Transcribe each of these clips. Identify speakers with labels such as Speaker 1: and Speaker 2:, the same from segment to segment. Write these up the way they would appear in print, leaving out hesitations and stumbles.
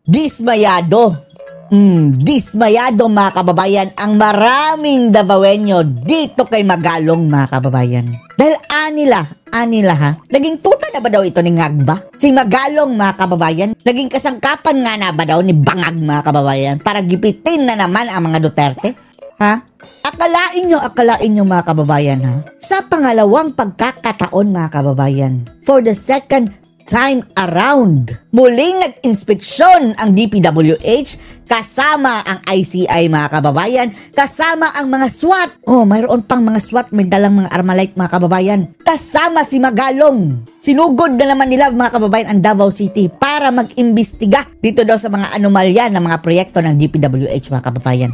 Speaker 1: Dismayado. Dismayado mga kababayan ang maraming Davaoenyo dito kay Magalong mga kababayan. Dahil anila ha, naging tuta na ba daw ito ni Ngagba? Si Magalong mga kababayan, naging kasangkapan nga na ba daw ni Bangag mga kababayan para gipitin na naman ang mga Duterte? Ha? Akalain nyo mga kababayan ha, sa pangalawang pagkakataon mga kababayan, for the second time around, muling nag-inspeksyon ang DPWH kasama ang ICI mga kababayan, kasama ang mga SWAT. Mayroon pang mga SWAT, may dalang mga Armalite mga kababayan, kasama si Magalong. Sinugod na naman nila mga kababayan ang Davao City para mag-imbestiga dito daw sa mga anomalya ng mga proyekto ng DPWH mga kababayan.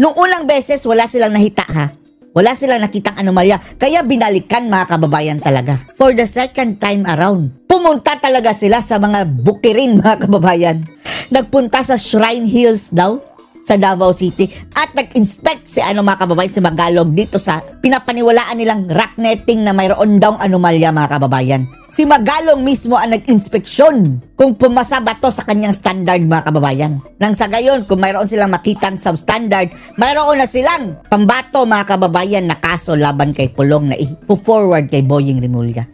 Speaker 1: Noong unang beses wala silang nahita ha, wala silang nakitang anomalya, kaya binalikan mga kababayan talaga. For the second time around, pumunta talaga sila sa mga bukirin mga kababayan. Nagpunta sa Shrine Hills daw sa Davao City at nag-inspect si mga kababayan, si Magalong dito sa pinapaniwalaan nilang rock netting na mayroon daw anomalya mga kababayan. Si Magalong mismo ang nag-inspeksyon kung pumasa ba to sa kanyang standard mga kababayan. Nang sa gayon, kung mayroon silang makitang substandard, mayroon na silang pambato mga kababayan na kaso laban kay Pulong na i-forward kay Boying Rimulya.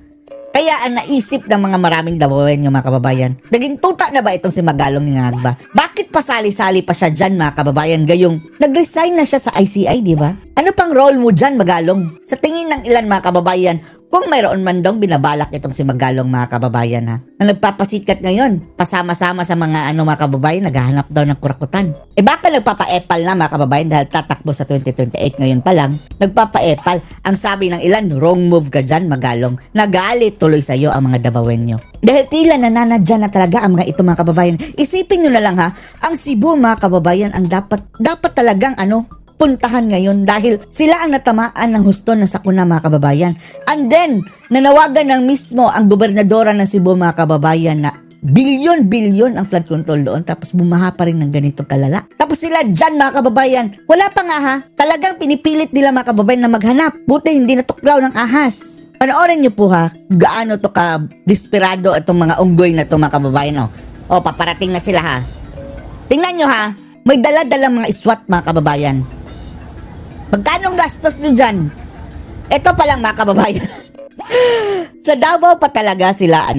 Speaker 1: Kaya ang naisip ng mga maraming Davaoenyo mga kababayan, naging tuta na ba itong si Magalong ni Ngagba? Bakit pasali-sali pa siya dyan mga kababayan, gayong nag-resign na siya sa ICI, di ba? Ano pang role mo dyan Magalong? Sa tingin ng ilan mga kababayan, kung mayroon man daw binabalak itong si Magalong mga kababayan ha, na nagpapasikat ngayon, pasama-sama sa mga mga kababayan, naghahanap daw ng kurakutan. Baka nagpapa-epal na mga kababayan dahil tatakbo sa 2028 ngayon pa lang, nagpapa-epal. Ang sabi ng ilan, wrong move ka dyan Magalong. Nagalit tuloy sa iyo ang mga Davaoenyo. Dahil tila nananadya na talaga ang mga ito mga kababayan. Isipin nyo na lang ha, ang Cebu mga kababayan ang dapat talagang puntahan ngayon dahil sila ang natamaan ng husto ng sakuna mga kababayan. And then, nanawagan ng mismo ang gobernadora ng Cebu mga kababayan na bilyon-bilyon ang flood control doon tapos bumaha pa rin ng ganito kalala. Tapos sila dyan mga kababayan, wala pa nga ha, talagang pinipilit nila mga kababayan na maghanap. Buti hindi natuklaw ng ahas. Panoorin nyo po ha, gaano to ka desperado itong mga unggoy na to mga kababayan. Paparating na sila ha. Tingnan nyo ha, may dala-dalang mga SWAT mga kababayan. Magkano gastos nyo dyan? Ito pa lang mga kababayan. Sa Davao pa talaga sila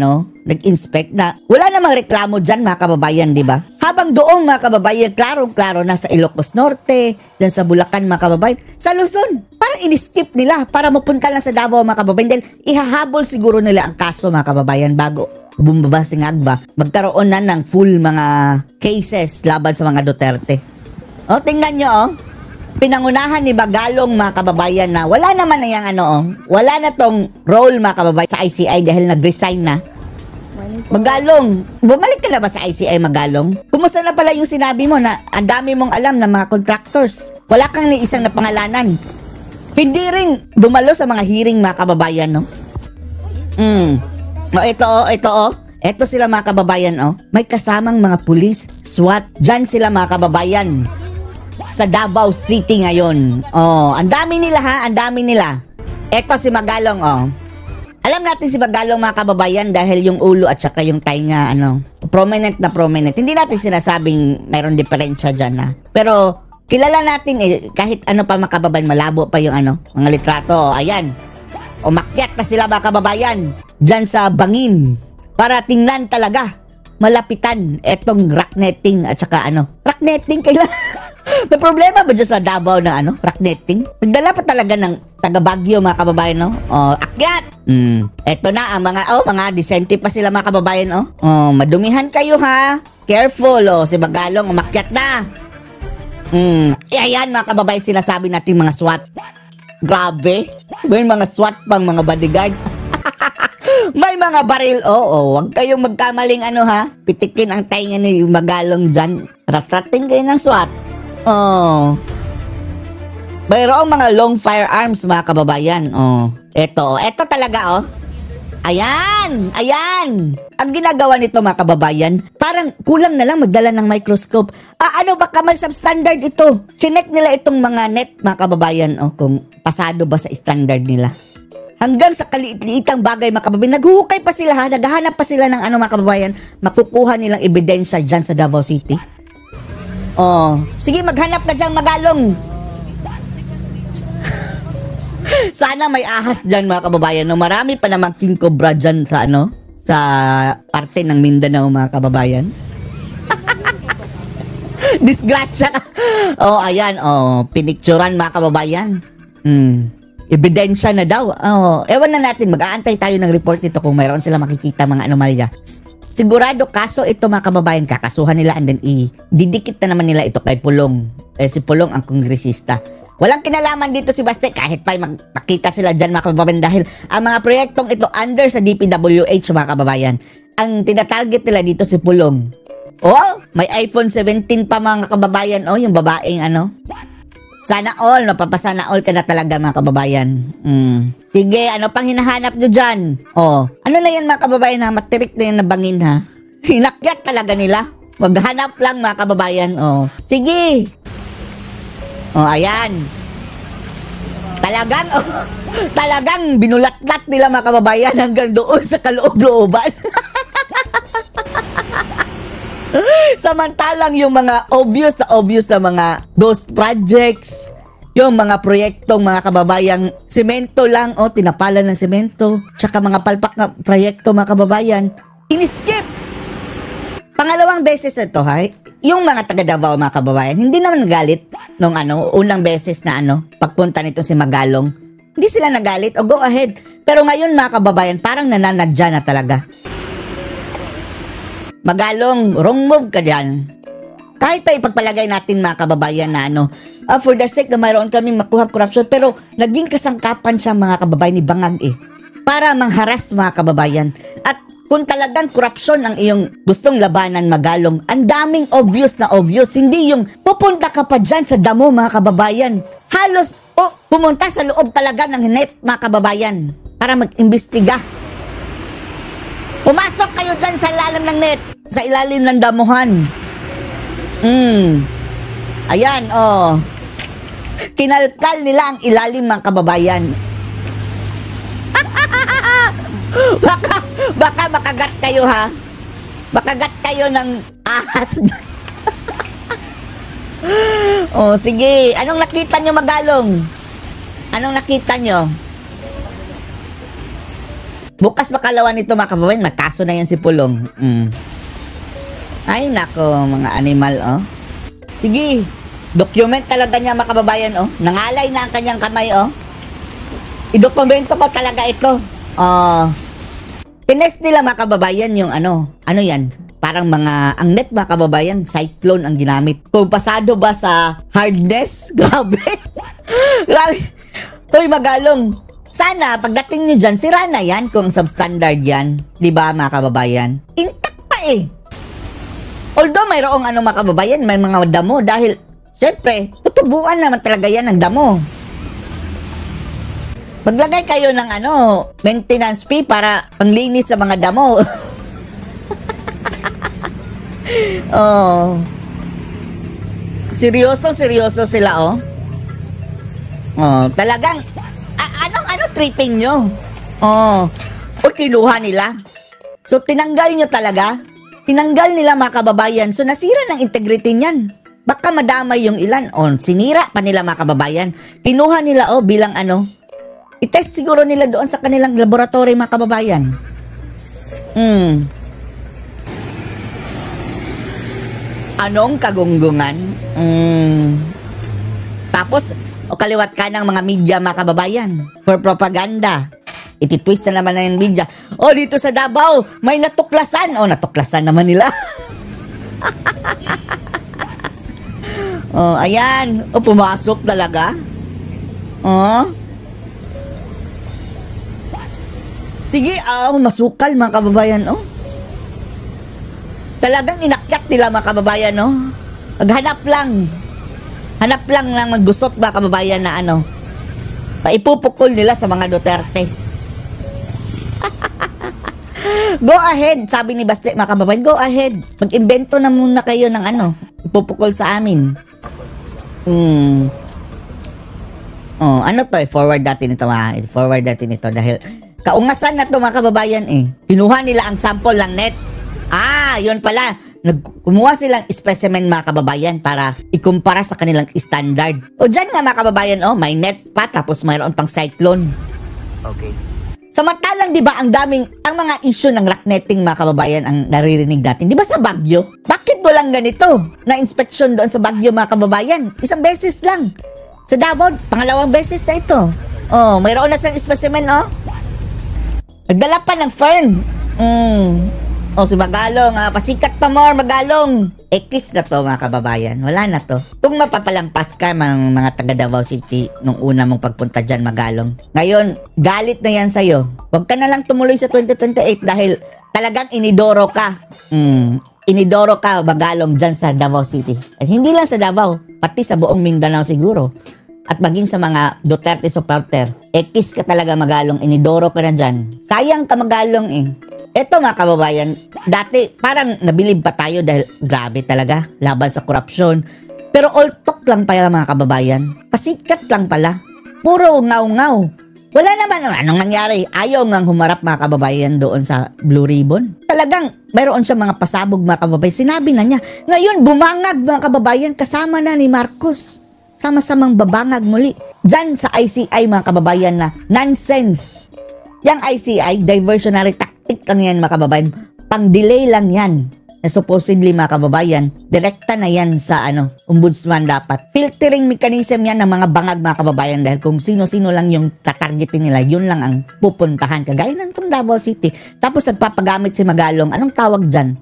Speaker 1: nag-inspect na wala namang reklamo dyan mga kababayan, di ba? Habang doon mga kababayan, klarong-klaro na sa Ilocos Norte, dyan sa Bulacan mga kababayan, sa Luzon, parang in-skip nila para mapunta lang sa Davao mga kababayan dahil ihahabol siguro nila ang kaso mga kababayan bago bumaba si Ngagba, magkaroon na ng full mga cases laban sa mga Duterte. Tingnan nyo pinangunahan ni Magalong mga kababayan na wala naman na yung wala na tong role mga kababayan sa ICI dahil nag-resign na. Magalong, bumalik ka na ba sa ICI Magalong? Kumusta na pala yung sinabi mo na ang dami mong alam ng mga contractors? Wala kang ni isang napangalanan. Hindi rin dumalo sa mga hearing mga kababayan, no? Ito sila mga kababayan, may kasamang mga pulis, SWAT, dyan sila mga kababayan. Sa Davao City ngayon. Ang dami nila ha, ang dami nila. Eto si Magalong Alam natin si Magalong mga kababayan dahil yung ulo at saka yung tainga prominent na prominent. Hindi natin sinasabing mayroon diferensya dyan ha. Pero kilala natin kahit ano pa mga kababayan, malabo pa yung mga litrato. Ayan. Umakyat na sila mga kababayan dyan sa bangin para tingnan talaga malapitan etong rock netting at saka rock netting kailangan. May problema ba dyan sa Davao na rock netting? Nagdala pa talaga ng taga Baguio mga kababayan, akyat! Eto na ang mga disente pa sila mga kababayan, madumihan kayo ha! Careful, si Magalong umakyat na! Ayan mga kababayan, sinasabi natin mga SWAT. Grabe! May mga SWAT pang mga bodyguard. May mga baril, wag kayong magkamaling pitikin ang tainga ni Magalong dyan. Ratratin kayo ng SWAT. Mayroong mga long firearms mga kababayan. Eto talaga Ayan! Ang ginagawa nito mga kababayan, parang kulang na lang magdala ng microscope. Baka may substandard ito. Chinek nila itong mga net mga kababayan kung pasado ba sa standard nila. Hanggang sa kaliit-liitang bagay mga kababayan. Naghuhukay pa sila ha. Naghahanap pa sila ng ano mga kababayan. Makukuha nilang ebidensya dyan sa Davao City. Oh, sige maghanap ka dyan Magalong. Sana may ahas dyan mga kababayan. No? Marami pa namang king cobra dyan sa ano, sa parte ng Mindanao mga kababayan. Disgrasya. Oh, ayan. Oh, pinicturan mga kababayan. Ebidensya na daw. Oh, ewan na natin. Mag-aantay tayo ng report nito kung mayroon sila makikita mga anomalya. Sigurado kaso ito mga kababayan. Kakasuhan nila and then didikit na naman nila ito kay Pulong. Si Pulong ang kongresista. Walang kinalaman dito si Baste kahit pa magpakita sila dyan mga kababayan dahil ang mga proyektong ito under sa DPWH mga kababayan. Ang tinatarget nila dito si Pulong. Oh, may iPhone 17 pa mga kababayan. Oh, yung babaeng ano. Sana all, mapapasana all ka na talaga mga kababayan. Sige, ano pang hinahanap nyo dyan? Oh, ano na yan mga kababayan ha? Matirik na yan na bangin ha? Hinakyat talaga nila. Maghanap lang mga kababayan. Oh, sige. Oh, ayan. Talagang binulat-lat nila mga kababayan hanggang doon sa kaloob-looban. Samantalang yung mga obvious na mga ghost projects, yung mga proyektong mga kababayang semento lang, tinapalan ng semento, tsaka mga palpak na proyekto mga kababayan, iniskip. Pangalawang beses ito, yung mga taga Davao mga kababayan, hindi naman nagalit nung unang beses na pagpunta nito si Magalong. Hindi sila nagalit, go ahead. Pero ngayon mga kababayan, parang nananadya na talaga. Magalong, wrong move ka dyan. Kahit pa ipagpalagay natin mga kababayan na for the sake na mayroon kaming makuha corruption, pero naging kasangkapan siya mga kababayan ni Bangag para mangharas mga kababayan. At kung talagang corruption ang iyong gustong labanan Magalong, ang daming obvious na obvious. Hindi yung pupunta ka pa dyan sa damo mga kababayan. Halos, pumunta sa loob talaga ng net mga kababayan para mag-imbestiga. Pumasok kayo dyan sa ilalim ng net, sa ilalim ng damuhan. Ayan, kinalkal nila ang ilalim mga kababayan. Baka makagat kayo ha. Makagat kayo ng ahas. Sige. Anong nakita nyo Magalong? Anong nakita nyo? Bukas makalawa nito mga kababayan, magkaso na yan si Pulong. Ay nako, mga animal Sige, document talaga niya mga kababayan Nangalay na ang kanyang kamay Idokumento ko talaga ito. Tinest nila mga kababayan yung ano yan? Parang ang net mga kababayan, cyclone ang ginamit. Kung pasado ba sa hardness? Grabe. Grabe. Hoy Magalong, sana pagdating nyo dyan, sira na yan kung substandard yan. Diba mga kababayan? Intact pa Although mayroong mga kababayan, may mga damo dahil syempre, tutubuan naman talaga yan ng damo. Maglagay kayo ng maintenance fee para panglinis sa mga damo. Seryoso sila talagang anong tripping nyo? Kinuha nila. So tinanggal nyo talaga. Tinanggal nila mga kababayan. So nasira ng integrity niyan. Baka madamay yung ilan. Sinira pa nila mga kababayan. Kinuha nila bilang i-test siguro nila doon sa kanilang laboratory mga kababayan. Anong kagunggungan? Tapos kaliwat ka ng mga media mga kababayan for propaganda. Ititwist na naman na yung media. Dito sa Davao may natuklasan. Natuklasan naman nila. Ayan. Pumasok talaga. Sige, masukal mga kababayan. Talagang inakyat nila mga kababayan. Maghanap lang. Hanap lang ng maggusot mga kababayan na paipupukol nila sa mga Duterte. Go ahead, sabi ni Baste mga kababayan, go ahead. Mag-imbento na muna kayo ng ipupukol sa amin. Oh, ano to? Forward natin ito, forward natin ito dahil kaungasan na to mga kababayan eh. Kinuha nila ang sample ng net. Yun pala. Kumuha silang specimen mga kababayan para ikumpara sa kanilang standard. O dyan nga mga kababayan, may net pa tapos mayroon pang cyclone.
Speaker 2: Okay.
Speaker 1: Samantalang, di ba, ang mga issue ng rock netting, mga kababayan, ang naririnig natin. Di ba sa Baguio? Bakit walang ganito na inspection doon sa Baguio, mga kababayan? Isang beses lang. Sa Davao, pangalawang beses na ito. Mayroon na siyang specimen, Nagdala pa ng fern. Si Magalong, pasikat pa more, Magalong. Ekis na to, mga kababayan. Wala na to. Kung mapapalampas ka, mga taga Davao City, nung una mong pagpunta dyan, Magalong. Ngayon, galit na yan sa'yo. Huwag ka na lang tumuloy sa 2028 dahil talagang inidoro ka. Inidoro ka, Magalong, dyan sa Davao City. At hindi lang sa Davao, pati sa buong Mindanao siguro. At maging sa mga Duterte supporter. Ekis ka talaga, Magalong. Inidoro ka na dyan. Sayang ka, Magalong eh. Eto mga kababayan, dati parang nabilib pa tayo dahil grabe talaga, laban sa korupsyon. Pero all talk lang pala mga kababayan. Pasikat lang pala. Puro ngaw-ngaw. Wala naman anong nangyari. Ayaw ngang humarap mga kababayan doon sa Blue Ribbon. Talagang mayroon siya mga pasabog mga kababayan. Sinabi na niya. Ngayon bumangag mga kababayan kasama na ni Marcos. Sama-samang babangag muli. Diyan sa ICI mga kababayan na nonsense. Yang ICI, diversionary tactic lang yan mga kababayan. Pang-delay lang yan. Na supposedly mga kababayan, direkta na yan sa ombudsman dapat. Filtering mechanism yan ng mga bangag mga kababayan dahil kung sino-sino lang yung tatargetin nila, yun lang ang pupuntahan. Kagaya ng itong Davao City. Tapos nagpapagamit si Magalong. Anong tawag dyan?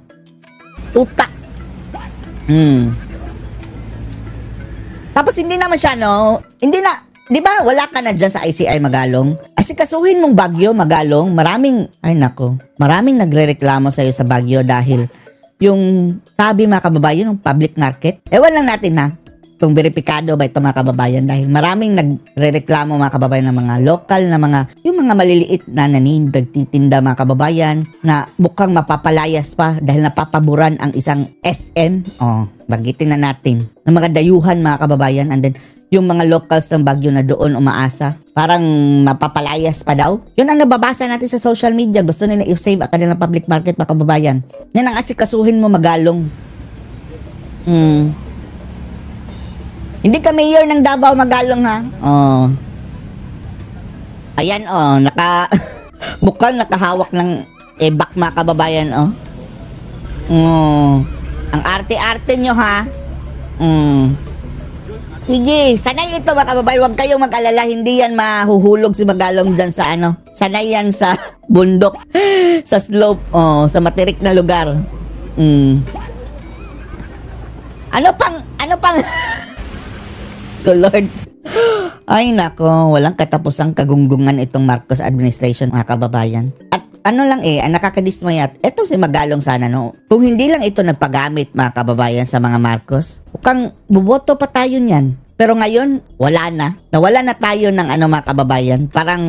Speaker 1: Utak. Tapos hindi naman siya, hindi na, di ba, wala ka na dyan sa ICI Magalong? Asikasuhin mong Baguio, Magalong, maraming nagrereklamo sa'yo sa Baguio dahil yung sabi mga kababayan, yung public market, ewan lang natin kung beripikado ba ito mga kababayan dahil maraming nagrereklamo mga kababayan ng mga local na yung mga maliliit na nagtitinda mga kababayan na mukhang mapapalayas pa dahil napapaboran ang isang SM. Bagitin na natin ng mga dayuhan mga kababayan and then yung mga locals ng Baguio na doon umaasa, parang mapapalayas pa daw. Yun ang nababasa natin sa social media. Gusto nila i-save ang kanilang public market, mga kababayan. Yan ang asikasuhin mo, Magalong. Hindi ka mayor ng Davao, Magalong, ha? Ayan, mukhang nakahawak ng ebak, mga kababayan, Ang arte-arte nyo, ha? Sige, sanay ito mga kababayan, huwag kayong mag-alala, hindi yan mahuhulog si Magalong dyan sa sanay yan sa bundok, sa slope, sa matirik na lugar. Ano pang, to Lord. Ay nako, walang katapusang kagunggungan itong Marcos administration mga kababayan. At nakakadismaya. Eto si Magalong sana, kung hindi lang ito nagpagamit mga kababayan sa mga Marcos, mukhang buboto pa tayo niyan. Pero ngayon, wala na. Nawala na tayo ng mga kababayan. Parang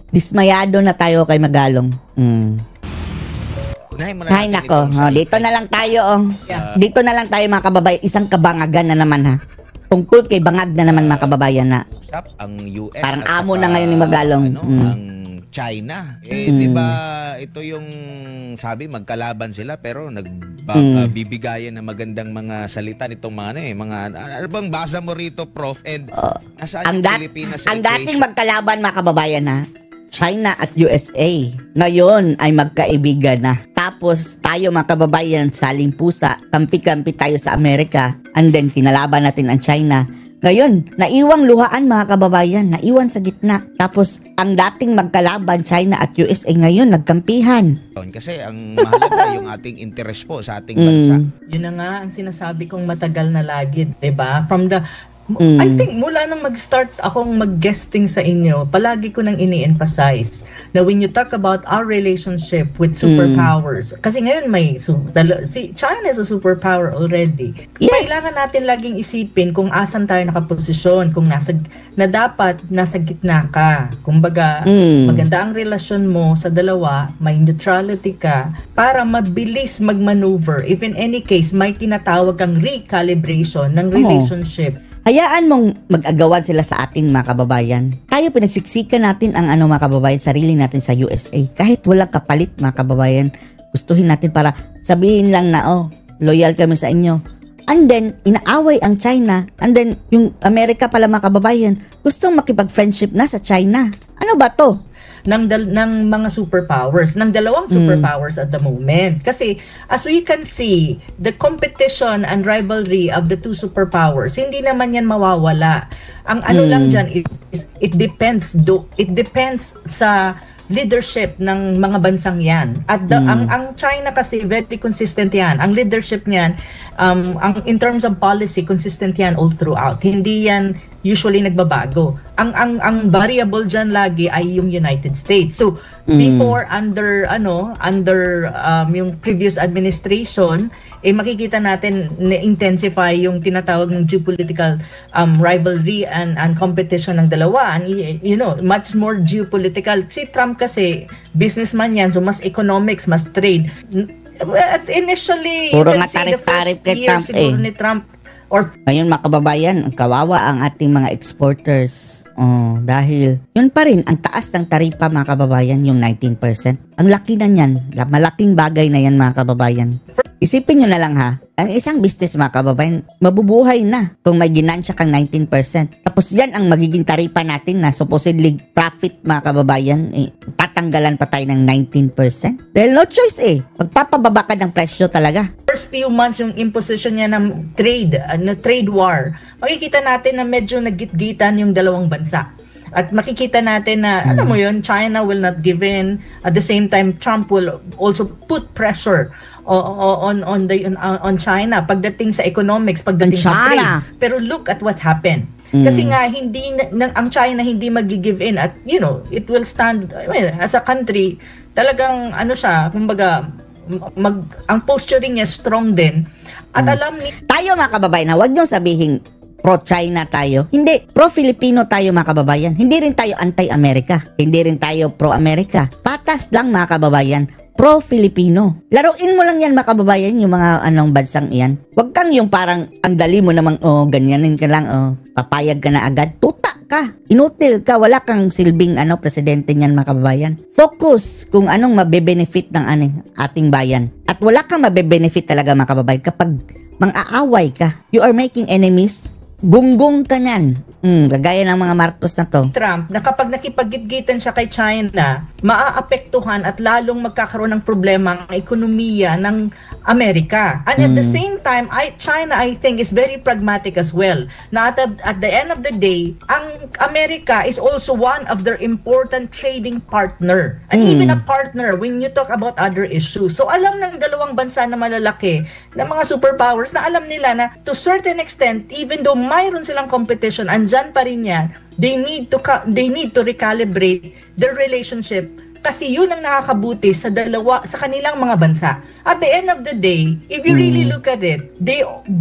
Speaker 1: dismayado na tayo kay Magalong. Ay nako, dito na lang tayo. Dito na lang tayo mga kababayan. Isang kabangagan na naman ha. Tungkol kay bangag na naman mga kababayan na
Speaker 3: ang US
Speaker 1: parang amo na ngayon ni Magalong.
Speaker 3: Ang China. Di ba ito yung sabi magkalaban sila pero nagbibigayan ng magandang mga salita nitong mga ano bang basa mo rito, Prof? And nasaan yung Pilipinas
Speaker 1: ang dating magkalaban mga kababayan na China at USA. Ngayon ay magkaibigan na. Tapos tayo mga kababayan saling pusa, kampi-kampi tayo sa Amerika and then kinalaban natin ang China. Ngayon, naiwang luhaan mga kababayan, naiwan sa gitna. Tapos, ang dating magkalaban, China at USA, ngayon, nagkampihan.
Speaker 3: Kasi ang mahalaga yung ating interest po sa ating bansa.
Speaker 2: Yun na nga ang sinasabi kong matagal na lagi, diba? I think mula nang mag-start akong mag-guesting sa inyo, palagi ko nang ini-emphasize na when you talk about our relationship with superpowers, kasi ngayon si China is a superpower already.
Speaker 1: Yes.
Speaker 2: Kailangan natin laging isipin kung asan tayo nakaposisyon, kung dapat nasa gitna ka. Kumbaga, maganda ang relasyon mo sa dalawa, may neutrality ka, para mabilis mag-maneuver. If in any case, may tinatawag kang recalibration ng relationship.
Speaker 1: Hayaan mong mag-agawan sila sa atin mga kababayan. Tayo pinagsiksikan natin ang mga kababayan, sarili natin sa USA. Kahit walang kapalit mga kababayan, gustuhin natin para sabihin lang na loyal kami sa inyo. And then, inaaway ang China. And then, yung Amerika pala mga kababayan, gustong makipag-friendship na sa China. Ano ba to?
Speaker 2: ng mga superpowers, ng dalawang superpowers at the moment. Kasi as we can see, the competition and rivalry of the two superpowers, hindi naman yan mawawala. Ang ano lang dyan, it depends sa leadership ng mga bansang yan. At ang China kasi very consistent yan. Ang leadership niyan, in terms of policy, consistent yan all throughout. Hindi yan usually nagbabago. Ang variable diyan lagi ay yung United States. So before under yung previous administration, makikita natin na intensify yung tinatawag ng geopolitical rivalry and competition ng dalawa. And much more geopolitical. Si Trump kasi businessman yan, so mas economics, mas trade. At initially,
Speaker 1: puro nga tarif-tarif kay Trump
Speaker 2: ni Trump.
Speaker 1: Ngayon mga kababayan, kawawa ang ating mga exporters. Dahil yun pa rin, ang taas ng taripa mga kababayan, yung 19%. Ang laki na yan, malaking bagay na yan mga kababayan. Isipin nyo na lang ha, ang isang business mga kababayan, mabubuhay na kung may ginansya kang 19%. Tapos yan ang magiging taripa natin na supposedly profit mga kababayan, tatanggalan pa tayo ng 19%. Dahil no choice magpapababa ka ng presyo talaga.
Speaker 2: First few months yung imposition niya ng trade war, makikita natin na medyo naggitgitan yung dalawang bansa. At makikita natin na, alam mo yun, China will not give in. At the same time, Trump will also put pressure on China pagdating sa economics, pagdating sa trade. Pero look at what happened. Kasi nga ang China hindi mag-give in at it will stand as a country, talagang kumbaga ang posturing niya strong din. At alam ni
Speaker 1: tayo mga kababayan, huwag niyong sabihin pro-China tayo. Hindi, pro-Filipino tayo mga kababayan. Hindi rin tayo anti-Amerika. Hindi rin tayo pro-Amerika. Patas lang mga kababayan, pro-Filipino. Laruin mo lang yan mga kababayan, yung mga bansang iyan. Huwag kang yung parang ang dali mo namang ganyanin ka lang, papayag ka na agad. Tuta ka, inutil ka, wala kang silbing presidente niyan mga kababayan. Focus kung anong mabe-benefit ng ating bayan. At wala kang mabe-benefit talaga mga kababayan kapag mang-aaway ka. You are making enemies. Gunggong ka niyan. Gagaya ng mga Marcos na to.
Speaker 2: Trump, na kapag nakipagitgitan siya kay China, maaapektuhan at lalong magkakaroon ng problema ang ekonomiya ng Amerika. And at the same time, China, I think, is very pragmatic as well. Na at the end of the day, ang Amerika is also one of their important trading partner. And even a partner when you talk about other issues. So alam ng dalawang bansa na malalaki, na mga superpowers, na alam nila na to certain extent, even though mayroon silang competition, andyan pa rin yan, they need to recalibrate their relationship kasi yun ang nakakabuti sa kanilang mga bansa. At the end of the day, if you really look at it,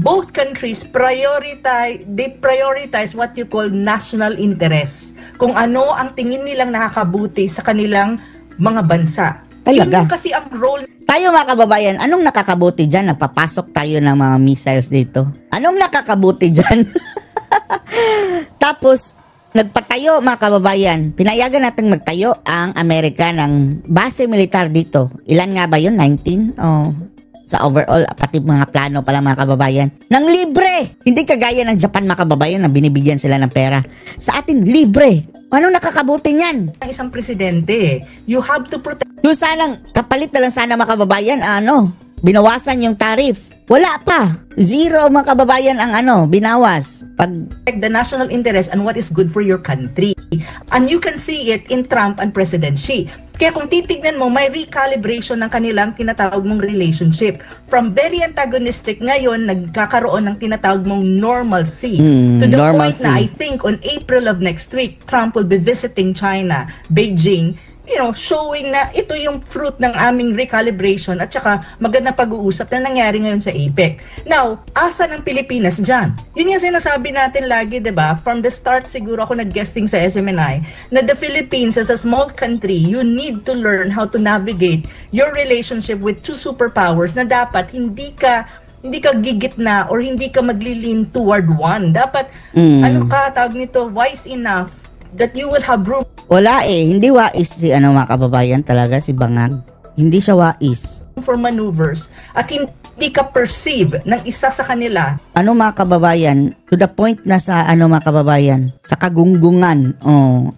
Speaker 2: both countries prioritize what you call national interest. Kung ano ang tingin nilang nakakabuti sa kanilang mga bansa.
Speaker 1: Talaga.
Speaker 2: Yun kasi ang role.
Speaker 1: Tayo mga kababayan, anong nakakabuti dyan? Napapasok tayo ng mga missiles dito. Anong nakakabuti dyan? Tapos, nagpatayo mga kababayan. Pinayagan natin magtayo ang Amerika ng base militar dito. Ilan nga ba yun? 19? Sa overall, pati mga plano pala mga kababayan. Nang libre! Hindi kagaya ng Japan mga kababayan na binibigyan sila ng pera. Sa atin, libre. Anong nakakabuti niyan?
Speaker 2: Ang isang presidente, you have to protect.
Speaker 1: Yung sanang, kapalit na lang sana mga kababayan, binawasan yung tarif. Wala pa. Zero mga kababayan ang binawas.
Speaker 2: The national interest and what is good for your country. And you can see it in Trump and President Xi. Kaya kung titignan mo, may recalibration ng kanilang tinatawag mong relationship. From very antagonistic, ngayon, nagkakaroon ng tinatawag mong normalcy. To the
Speaker 1: normalcy.
Speaker 2: Point na I think on April of next week, Trump will be visiting China, Beijing, showing na ito yung fruit ng aming recalibration at saka magandang pag-uusap na nangyari ngayon sa APEC. Now, asa ng Pilipinas dyan? Yun yung sinasabi natin lagi, diba? From the start, siguro ako nag-guesting sa SMNI, na the Philippines as a small country, you need to learn how to navigate your relationship with two superpowers na dapat hindi ka gigitna or hindi ka maglilin toward one. Dapat, tawag nito, wise enough that you will have room
Speaker 1: Wala hindi wais si mga kababayan talaga, si Bangag. Hindi siya wais.
Speaker 2: For maneuvers at hindi ka perceive ng isa sa kanila.
Speaker 1: Mga kababayan, to the point na sa mga kababayan, sa kagunggungan.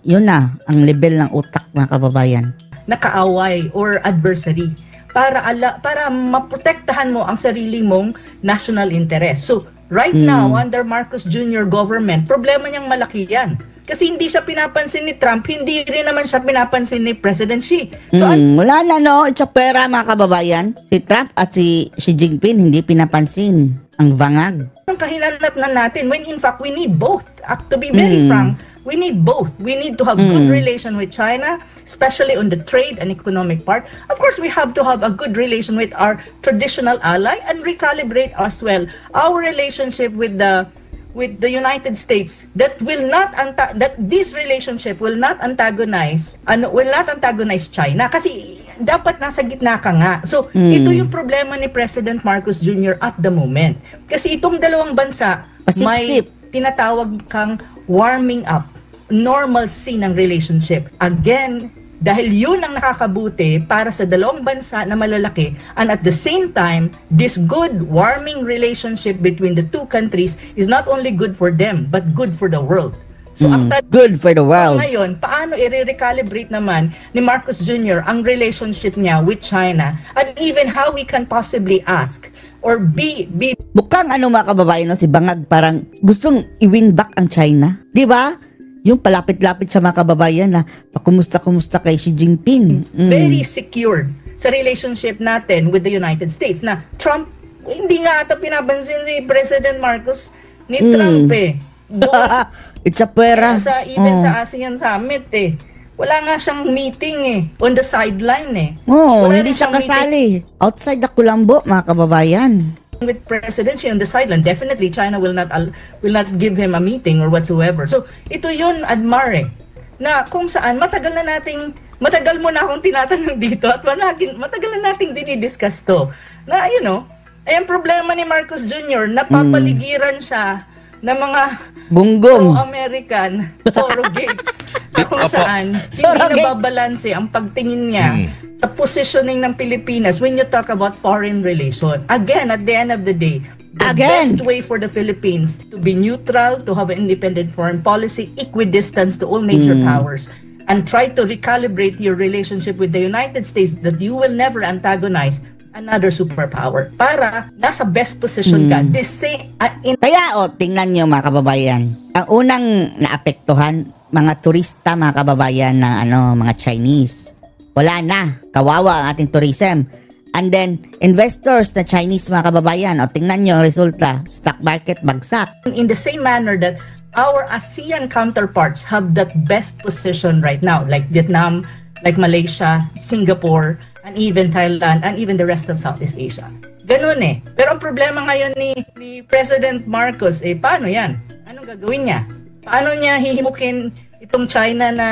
Speaker 1: Yun na, ang level ng utak mga kababayan.
Speaker 2: Nakaaway or adversary para maprotektahan mo ang sarili mong national interest. So, right now, under Marcos Jr. government, problema niyang malaki yan. Kasi hindi siya pinapansin ni Trump, hindi rin naman siya pinapansin ni President Xi. So,
Speaker 1: wala na, no? It's a pera, mga kababayan. Si Trump at si Xi Jinping hindi pinapansin ang Bangag.
Speaker 2: Ang kahinatnan natin, when in fact, we need both. To be very frank, we need both. We need to have good relation with China, especially on the trade and economic part. Of course, we have to have a good relation with our traditional ally and recalibrate as well our relationship with the United States that this relationship will not antagonize China kasi dapat nasa gitna ka nga. So ito yung problema ni President Marcos Jr. at the moment. Kasi itong dalawang bansa may tinatawag kang warming up, normalcy ng relationship. Again, dahil yun ang nakakabuti para sa dalawang bansa na malalaki, and at the same time, this good warming relationship between the two countries is not only good for them, but good for the world. So,
Speaker 1: good for the world.
Speaker 2: Ngayon, paano i-recalibrate naman ni Marcos Jr. ang relationship niya with China, and even how we can possibly ask or be
Speaker 1: Mukhang mga kababayan, si Bangag parang gustong i-win back ang China. Di ba? Yung palapit-lapit sa mga kababayan na pakumusta-kumusta kay Xi Jinping.
Speaker 2: Very secured sa relationship natin with the United States na Trump, hindi nga ata pinapansin si President Marcos ni Trump
Speaker 1: It's a pera.
Speaker 2: Even sa ASEAN Summit wala nga siyang meeting on the sideline
Speaker 1: hindi siya kasali. Outside the kulambo, mga kababayan.
Speaker 2: With President Xi on the sideline, definitely China will not give him a meeting or whatsoever. So ito yun, admire, na kung saan matagal mo na akong tinatanong dito at matagal na nating dinidiscuss to. Na ay ang problema ni Marcos Jr. napapaligiran siya ng mga
Speaker 1: bunggong
Speaker 2: American surrogates na kung saan hindi nababalanse ang pagtingin niya sa positioning ng Pilipinas when you talk about foreign relation. Again, at the end of the day, the best way for the Philippines to be neutral, to have an independent foreign policy, equidistant to all major powers, and try to recalibrate your relationship with the United States that you will never antagonize another superpower para nasa best position ka.
Speaker 1: Kaya tingnan nyo mga kababayan, ang unang naapektuhan, mga turista mga kababayan ng mga Chinese. Wala na, kawawa ang ating tourism. And then, investors na Chinese mga kababayan, tingnan nyo ang resulta, stock market bagsak.
Speaker 2: In the same manner that our ASEAN counterparts have that best position right now, like Vietnam, like Malaysia, Singapore, and even Thailand, and even the rest of Southeast Asia. Ganun Pero ang problema ngayon ni President Marcos, paano yan? Anong gagawin niya? Paano niya hihimukin itong China na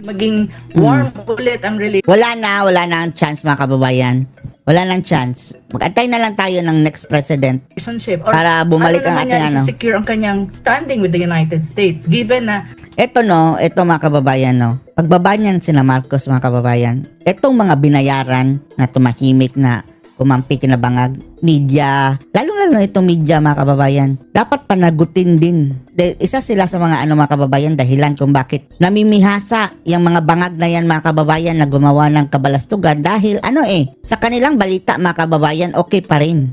Speaker 2: maging warm ulit ang relationship?
Speaker 1: Wala na ang chance mga kababayan. Wala nang chance. Mag-antay na lang tayo ng next president para bumalik ang ating
Speaker 2: secure ang kanyang standing with the United States given na
Speaker 1: ito mga kababayan pagbaba niyan sina Marcos mga kababayan. Etong mga binayaran na tumahimik na kumampi kina Bangag, media, lalong-lalo itong media mga kababayan, dapat panagutin din. Isa sila sa mga mga kababayan dahilan kung bakit namimihasa yung mga bangag na yan mga kababayan na gumawa ng kabalastugan dahil sa kanilang balita mga kababayan okay pa rin.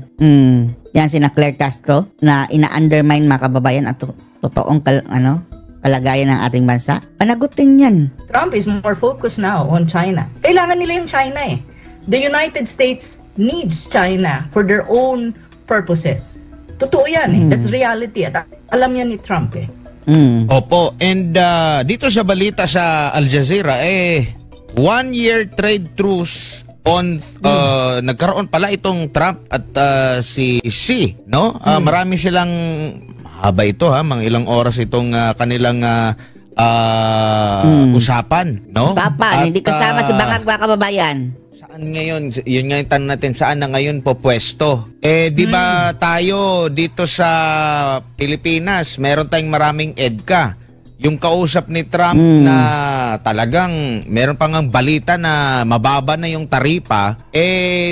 Speaker 1: Yan sina Claire Castro na ina-undermine mga kababayan at totoong kalagayan ng ating bansa. Panagutin yan.
Speaker 2: Trump is more focused now on China. Kailangan nila yung China The United States needs China for their own purposes. Totoo yan That's reality. At alam yan ni Trump
Speaker 3: Opo. And dito sa balita sa Al Jazeera, 1-year trade truce on nagkaroon pala itong Trump at si Xi, no? Marami silang haba ito mga ilang oras itong kanilang usapan, no?
Speaker 1: Usapan, hindi kasama si Bangag mga kababayan.
Speaker 3: Ngayon, yun nga yung tanong natin, saan na ngayon po pwesto? Di ba tayo dito sa Pilipinas, meron tayong maraming EDCA. Yung kausap ni Trump na talagang meron pang ang balita na mababa na yung taripa,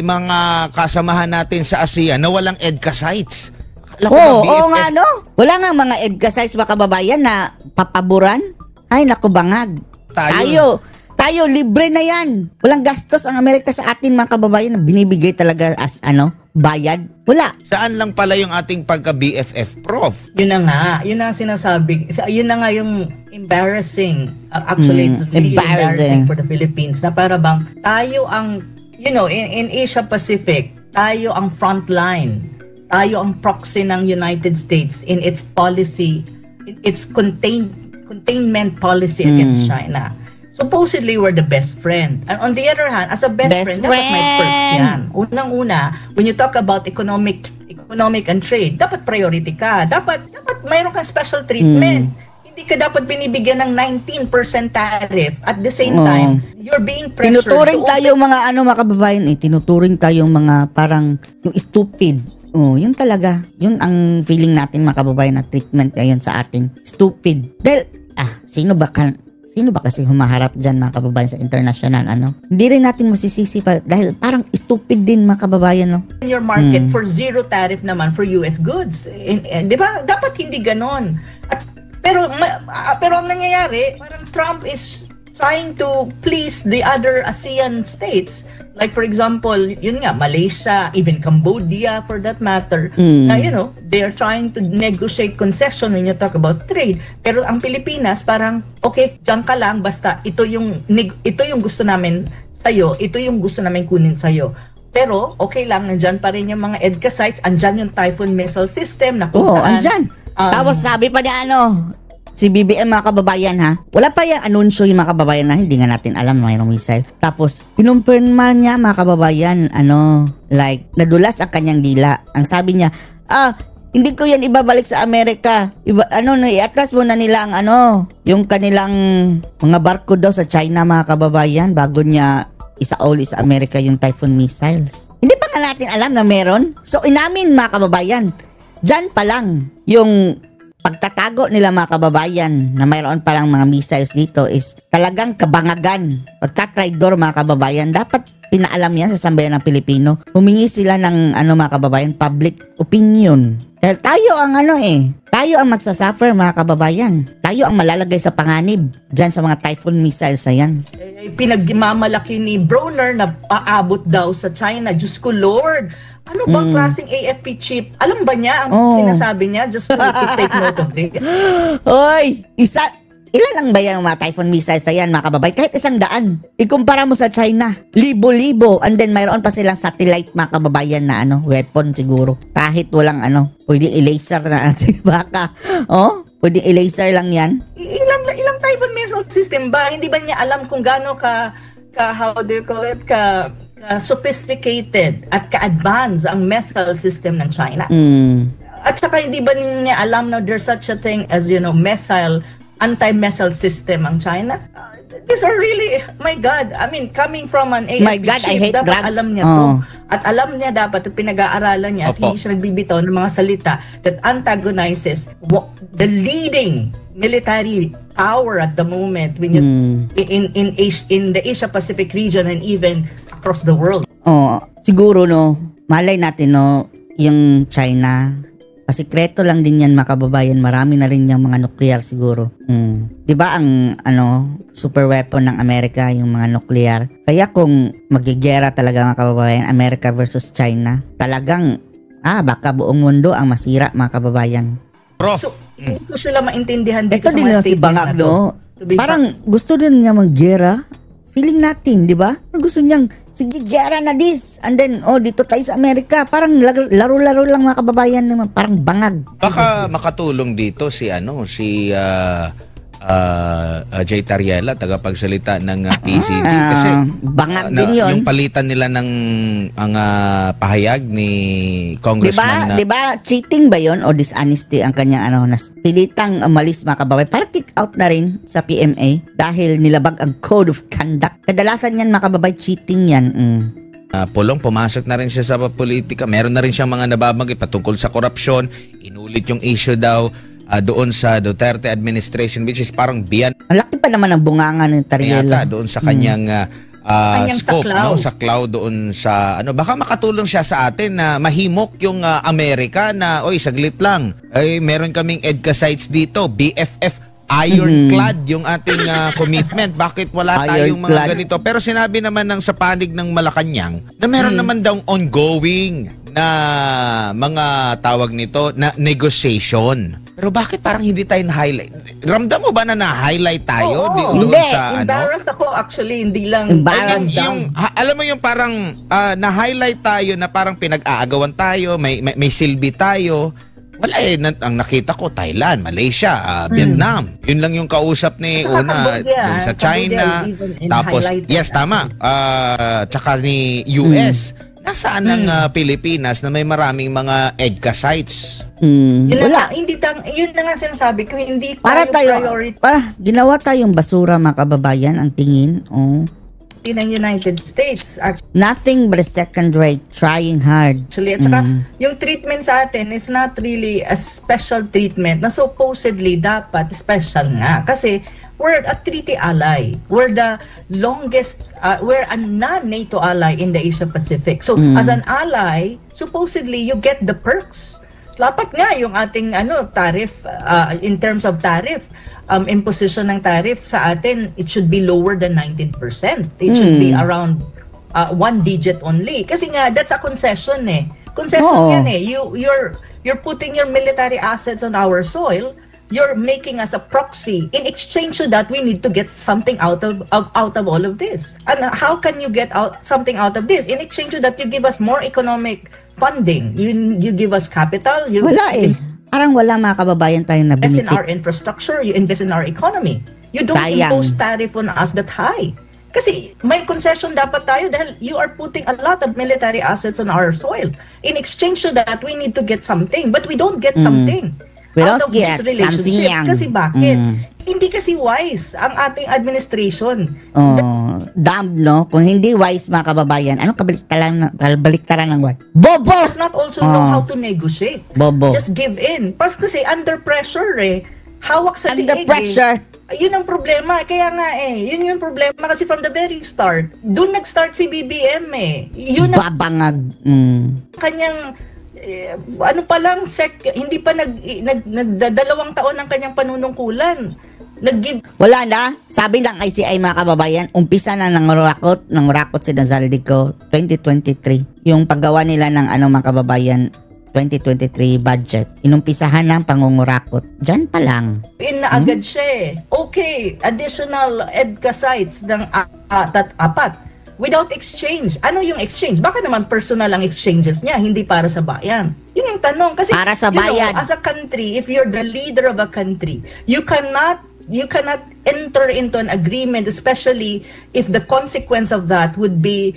Speaker 3: mga kasamahan natin sa ASEAN na walang EDCA sites.
Speaker 1: Oo nga, no? Wala nga mga EDCA sites, mga kababayan, na papaboran. Ay, naku, bangag. Tayo, libre na yan. Walang gastos ang Amerika sa atin, mga kababayan, na binibigay talaga as, bayad. Wala.
Speaker 3: Saan lang pala yung ating pagka-BFF, Prof?
Speaker 2: Yun na nga. Yun na sinasabi. Yun na nga yung embarrassing. Actually, it's really embarrassing for the Philippines na para bang tayo ang, in Asia Pacific, tayo ang frontline. Tayo ang proxy ng United States in its policy, in its containment policy against China. Supposedly, we're the best friend. And on the other hand, as a best friend, dapat may perks yan. Unang-una, when you talk about economic and trade, dapat priority ka. Dapat mayroon kang special treatment. Hindi ka dapat binibigyan ng 19% tariff. At the same time, you're being pressured.
Speaker 1: Tinuturing tayong mga mga kababayan, tinuturing tayong mga parang yung stupid. Yun talaga. Yun ang feeling natin, mga kababayan, na treatment ngayon sa atin. Stupid. Dahil, sino ba kasi humaharap dyan, mga kababayan, sa international, Hindi rin natin masisisi pa dahil parang stupid din, mga kababayan, no?
Speaker 2: In your market for zero tariff naman for US goods. Di ba? Dapat hindi ganon. Pero ang nangyayari, parang Trump is trying to please the other ASEAN states. Like, for example, yun nga, Malaysia, even Cambodia, for that matter, na, they are trying to negotiate concession when you talk about trade. Pero ang Pilipinas, parang, okay, dyan ka lang, basta ito yung gusto namin sa'yo, ito yung gusto namin kunin sa'yo. Pero, okay lang, nandyan pa rin yung mga EDCA sites, andyan yung Typhoon missile system na kung saan.
Speaker 1: Andyan. Tapos sabi pa niya, si BBM, mga kababayan, wala pa yung anunsyo yung mga kababayan na hindi nga natin alam na mayroong missile. Tapos, kinumpirma niya, mga kababayan, like, nadulas ang kanyang dila. Ang sabi niya, hindi ko yan ibabalik sa Amerika. I-atras muna nila ang yung kanilang mga barko daw sa China, mga kababayan, bago niya isauli sa Amerika yung Typhoon missiles. Hindi pa nga natin alam na meron. So, inamin, mga kababayan, dyan pa lang yung pagtatago nila, mga kababayan, na mayroon palang mga missiles dito is talagang kabangagan. Pagka-traidor, mga kababayan, dapat pinaalam yan sa sambayan ng Pilipino. Humingi sila ng, mga kababayan, public opinion. Dahil tayo ang tayo ang magsasuffer, mga kababayan. Tayo ang malalagay sa panganib dyan sa mga Typhoon missiles na yan.
Speaker 2: Pinagmamalaki ni Broner na paabot daw sa China. Diyos ko, Lord! Ano bang klaseng AFP chip? Alam ba niya ang sinasabi niya? Just to take note of this.
Speaker 1: Hoy! Ilan lang ba yan mga Typhoon missiles na yan, mga kababay? Kahit 100. Ikumpara mo sa China, libo-libo. And then mayroon pa silang satellite, mga kababayan, na weapon siguro. Kahit walang pwede i-laser na baka. Pwede i-laser lang yan.
Speaker 2: Ilang Typhoon missile system ba? Hindi ba niya alam kung gaano ka how do you call it, sophisticated at ka-advance ang missile system ng China? At saka hindi ba niya alam na there's such a thing as, anti-missile system ang China? These are really, my God, I mean, coming from an AFP
Speaker 1: my God, I hate
Speaker 2: dapat
Speaker 1: drugs.
Speaker 2: Alam niya to. At alam niya dapat, pinag-aaralan niya, at hindi siya nagbibitaw ng mga salita that antagonizes the leading military power at the moment when you, in the Asia Pacific region and even across the world.
Speaker 1: Siguro, malay natin, yung China, pasikreto lang din yan, mga kababayan. Marami na rin yung mga nuclear siguro. Diba ang super weapon ng Amerika, yung mga nuclear? Kaya kung magigera talaga, mga kababayan, America versus China, talagang baka buong mundo ang masira, mga kababayan.
Speaker 2: So, hindi ko sila maintindihan dito
Speaker 1: sa mga
Speaker 2: statement
Speaker 1: Bangag,
Speaker 2: na to.
Speaker 1: Parang gusto din niya maggera. Feeling natin, di ba? Gusto niyang, sige, gera na this. And then, dito tayo sa Amerika. Parang laro-laro lang, mga kababayan naman. Parang bangag.
Speaker 3: Baka makatulong dito si Jay Tariela, tagapagsalita ng PCG. Kasi
Speaker 1: bangag din yun.
Speaker 3: yung palitan nila ng ang pahayag ni Congressman
Speaker 1: Diba cheating ba yun o dishonesty ang kanyang nas pilitang umalis mga kababayan para kick out na rin sa PMA dahil nilabag ang code of conduct. Kadalasan yan mga kababayan, cheating yan.
Speaker 3: Pulong, pumasok na rin siya sa politika. Meron na rin siyang mga nababanggit patungkol sa korupsyon. Inulit yung issue daw doon sa Duterte administration, which is parang beyond.
Speaker 1: Ang laki pa naman ang bunganga ng Tariela.
Speaker 3: Doon sa kanyang scope, saklaw doon sa baka makatulong siya sa atin na mahimok yung Amerika na saglit lang. Meron kaming EDCA sites dito, BFF ironclad yung ating commitment. Bakit wala tayong mga ganito? Pero sinabi naman sa panig ng Malacanang na meron naman daw ongoing na mga tawag nito na negotiation. Pero bakit parang hindi tayo na-highlight? Ramdam mo ba na na-highlight tayo?
Speaker 1: Hindi.
Speaker 2: Embarrassed ako actually, hindi lang.
Speaker 1: Embarrassed
Speaker 3: alam mo yung parang na-highlight tayo na parang pinag-aagawan tayo, may silbi tayo. Wala ang nakita ko, Thailand, Malaysia, Vietnam. Yun lang yung kausap ni una dun sa China. Tapos, yes, tama. Tsaka ni US. Nasaan ang Pilipinas na may maraming mga EDCA sites?
Speaker 1: Wala.
Speaker 2: Yun na nga sinasabi ko, hindi
Speaker 1: para
Speaker 2: priority.
Speaker 1: Ginawa tayong basura mga kababayan ang tingin.
Speaker 2: Ng United States.
Speaker 1: Nothing but a second rate, trying hard.
Speaker 2: Actually, at saka yung treatment sa atin is not really a special treatment na supposedly dapat special nga. Kasi we're a treaty ally. We're the longest, we're a non-NATO ally in the Asia Pacific. So, as an ally, supposedly you get the perks. Dapat nga yung ating tariff, in terms of tariff, imposition ng tariff sa atin, it should be lower than 19%. It should be around one digit only. Kasi nga, that's a concession eh. Concession yan eh. You're putting your military assets on our soil. You're making us a proxy. In exchange to that, we need to get something out of all of this. And how can you get something out of this? In exchange to that, you give us more economic funding. You give us capital.
Speaker 1: Wala eh. Parang wala mga kababayan tayong na benefit.
Speaker 2: Invest in our infrastructure, you invest in our economy. You don't impose tariff on us that high. Kasi may concession dapat tayo dahil you are putting a lot of military assets on our soil. In exchange to that, we need to get something. But we don't get something.
Speaker 1: We don't get something.
Speaker 2: Kasi bakit? Hindi kasi wise ang ating administration.
Speaker 1: Dumb, no? Kung hindi wise mga kababayan, anong kabaliktaran ng what? Bobo!
Speaker 2: Does not also know how to negotiate.
Speaker 1: Bobo.
Speaker 2: Just give in. Kasi under pressure hawak sa
Speaker 1: under pressure.
Speaker 2: Yun ang problema. Kaya nga yun yung problema kasi from the very start, doon nag-start si BBM Yun ang
Speaker 1: babangag.
Speaker 2: Kanyang pa lang hindi pa nagdadalawang taon ang kanyang panunungkulan.
Speaker 1: Wala na. Sabi ng ICI mga kababayan, umpisa na ng rakot si Nazaldico 2023. Yung paggawa nila ng mga kababayan 2023 budget. Inumpisahan ng pangungurakot. Diyan pa lang.
Speaker 2: Agad siya Okay, additional EDCA sites ng 4. Without exchange. Ano yung exchange? Baka naman personal ang exchanges niya, hindi para sa bayan. Yun yung tanong. Kasi,
Speaker 1: para sa bayan.
Speaker 2: As a country, if you're the leader of a country, you cannot enter into an agreement, especially if the consequence of that would be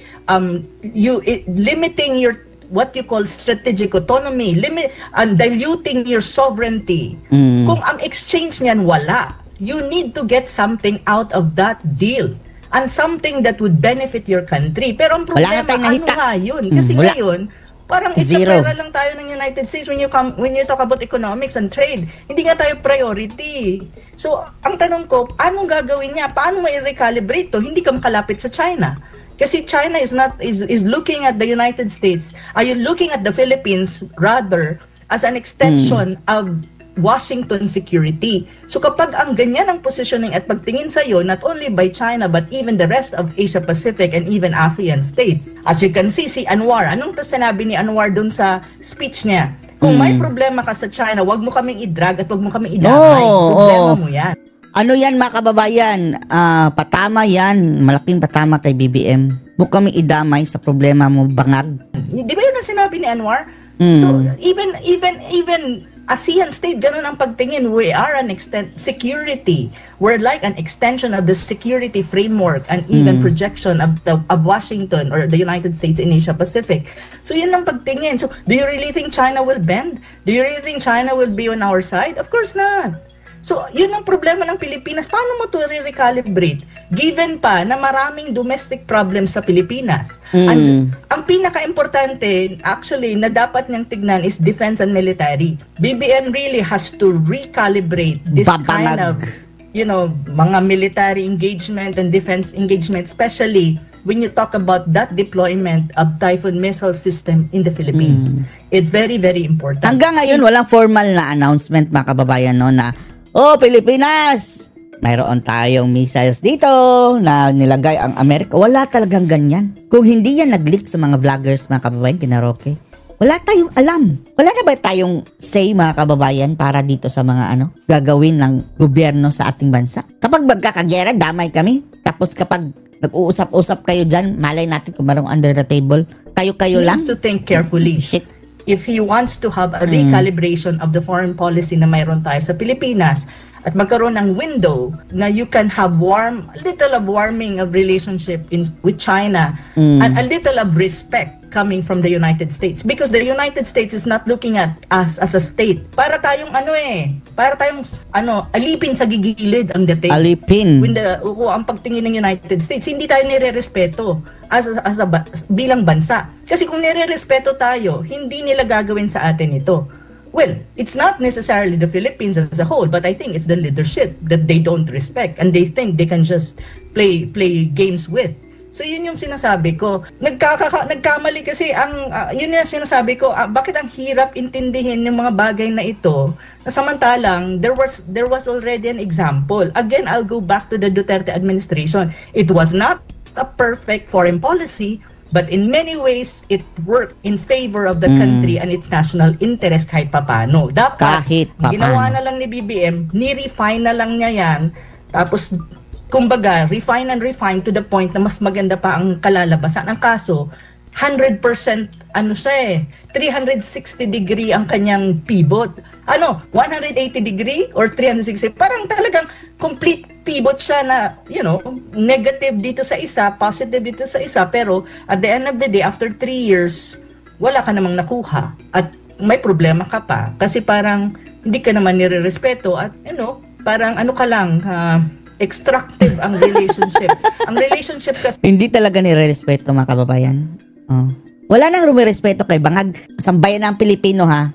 Speaker 2: limiting your what you call strategic autonomy, diluting your sovereignty. Kung ang exchange niyan wala, you need to get something out of that deal. And something that would benefit your country. Pero ang problema, nga yun? Kasi ngayon, parang pera lang tayo ng United States when you talk about economics and trade. Hindi nga tayo priority. So, ang tanong ko, anong gagawin niya? Paano mo i-recalibrate to? Hindi ka makalapit sa China. Kasi China is looking at the United States. Are you looking at the Philippines rather as an extension of Washington security. So kapag ang ganyan ang positioning at pagtingin sa iyo, not only by China but even the rest of Asia Pacific and even ASEAN states. As you can see, si Anwar, anong sinabi ni Anwar dun sa speech niya? Kung may problema ka sa China, wag mo kaming i-drag at wag mo kaming idamay. Problema mo yan.
Speaker 1: Ano yan mga kababayan? Patama yan. Malaking patama kay BBM. Huwag kaming idamay sa problema mo, bangag.
Speaker 2: Di ba yun ang sinabi ni Anwar? So even ASEAN state, ganun ang pagtingin. We are an security. We're like an extension of the security framework and even projection of Washington or the United States in Asia Pacific. So yun ang pagtingin. So do you really think China will bend? Do you really think China will be on our side? Of course not. So, yun ang problema ng Pilipinas. Paano mo to re-recalibrate? Given pa na maraming domestic problems sa Pilipinas. Ang pinaka-importante, actually, na dapat niyang tignan is defense and military. BBM really has to recalibrate this kind of, mga military engagement and defense engagement, especially when you talk about that deployment of Typhoon missile system in the Philippines. It's very, very important.
Speaker 1: Hanggang ngayon, walang formal na announcement, mga kababayan, no, na Pilipinas, mayroon tayong missiles dito na nilagay ang Amerika. Wala talagang ganyan. Kung hindi yan nag-leak sa mga vloggers, mga kababayan, kina Roque, wala tayong alam. Wala na ba tayong say, mga kababayan, para dito sa mga gagawin ng gobyerno sa ating bansa? Kapag magkakagyera, damay kami. Tapos kapag nag-uusap-usap kayo dyan, malay natin kung marong under the table, kayo-kayo lang.
Speaker 2: He has to think carefully.
Speaker 1: Shit.
Speaker 2: If he wants to have a recalibration of the foreign policy na mayroon tayo sa Pilipinas at magkaroon ng window na you can have little of warming of relationship with China and a little of respect coming from the United States, because the United States is not looking at us as a state. Para tayong alipin sa gigilid ang dating.
Speaker 1: Alipin.
Speaker 2: Ang pagtingin ng United States, hindi tayo nire-respeto bilang bansa. Kasi kung nire-respeto tayo, hindi nila gagawin sa atin ito. Well, it's not necessarily the Philippines as a whole, but I think it's the leadership that they don't respect and they think they can just play games with. So yun yung sinasabi ko. Nagkamali kasi yun yung sinasabi ko, bakit ang hirap intindihin yung mga bagay na ito, na samantalang there was already an example. Again, I'll go back to the Duterte administration. It was not a perfect foreign policy, but in many ways, it worked in favor of the country and its national interest kahit papano. Dapat, ginawa na lang ni BBM, ni-refine na lang niya yan, tapos, kumbaga, refine to the point na mas maganda pa ang kalalabasan. Ang kaso, 100% 360 degree ang kanyang pivot. 180 degree or 360, parang talagang complete pivot siya na, negative dito sa isa, positive dito sa isa, pero at the end of the day, after 3 years, wala ka namang nakuha. At may problema ka pa. Kasi parang hindi ka naman nire-respeto at, parang ka lang, extractive ang relationship. Ang relationship kasi...
Speaker 1: Hindi talaga nire-respeto, mga kababayan. Wala nang rumirespeto kay Bangag. Sambayan ng Pilipino, ha?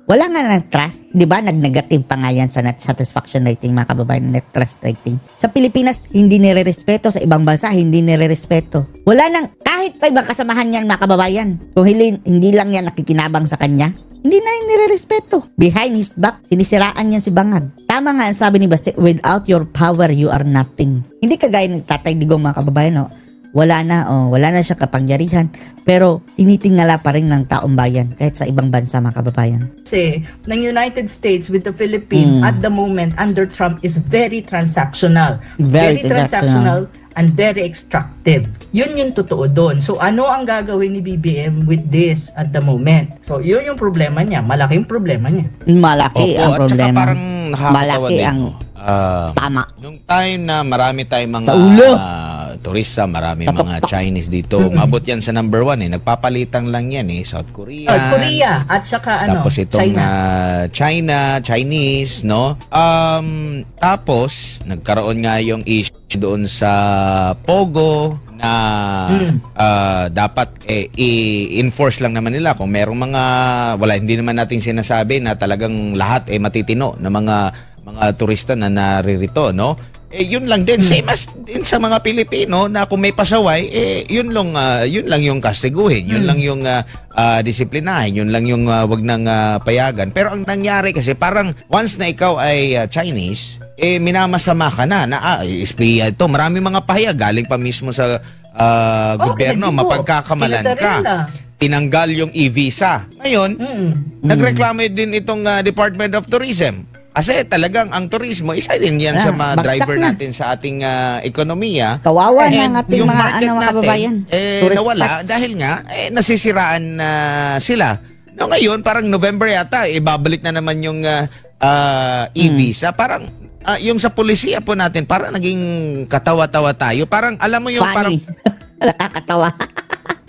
Speaker 1: Wala nga ng trust. Diba? Nag-negative pa nga yan sa net satisfaction rating, mga kababayan. Net trust rating. Sa Pilipinas, hindi nire-respeto. Sa ibang bansa, hindi nire-respeto. Wala nang... Kahit pa ibang kasamahan yan, mga kababayan. Kung hindi lang yan nakikinabang sa kanya, hindi na yung nire-respeto. Behind his back, sinisiraan yan si Bangag. Tama nga ang sabi ni Basti, without your power, you are nothing. Hindi kagaya ng Tatay Digong, mga kababayan, wala na siya kapangyarihan, pero tinitingala pa rin ng taong bayan kahit sa ibang bansa, mga kababayan.
Speaker 2: Kasi ng United States with the Philippines at the moment under Trump is very transactional. Very transactional and very extractive. Yun yung totoo doon. So ano ang gagawin ni BBM with this at the moment? So yun yung problema niya. Malaking problema niya.
Speaker 1: Malaki ang problema.
Speaker 3: At saka parang nakakatawa din.
Speaker 1: Ang tama.
Speaker 3: Nung time na marami tayong mga turista, marami mga Chinese dito. Mabot yan sa number 1 Nagpapalitan lang yan South Korea.
Speaker 2: At saka
Speaker 3: tapos itong China, Chinese, no? Tapos nagkaroon nga yung issue doon sa Pogo na dapat i-enforce lang naman nila kung merong mga hindi naman natin sinasabi na talagang lahat matitino na mga turista na naririto, no? Yun lang din, same as din sa mga Pilipino na kung may pasaway, yun lang yung kastiguhin, yun lang yung disiplinahin, yun lang yung wag nang payagan. Pero ang nangyari kasi parang once na ikaw ay Chinese, minamasama ka na espiya ito. Marami mga pahayag galing pa mismo sa gobyerno, mapagkakamalan ka. Tinanggal yung e-visa. Ngayon, nagreklamo din itong Department of Tourism. Kasi talagang ang turismo, isa din yan sa mga driver natin sa ating ekonomiya.
Speaker 1: Kawawa na ang ating mga kababayan.
Speaker 3: Nawala dahil nga nasisiraan sila No, ngayon, parang November yata, ibabalik na naman yung e-visa. Parang yung sa polisiya po natin, parang naging katawa-tawa tayo. Parang, alam mo yung parang
Speaker 1: Funny. Nakakatawa.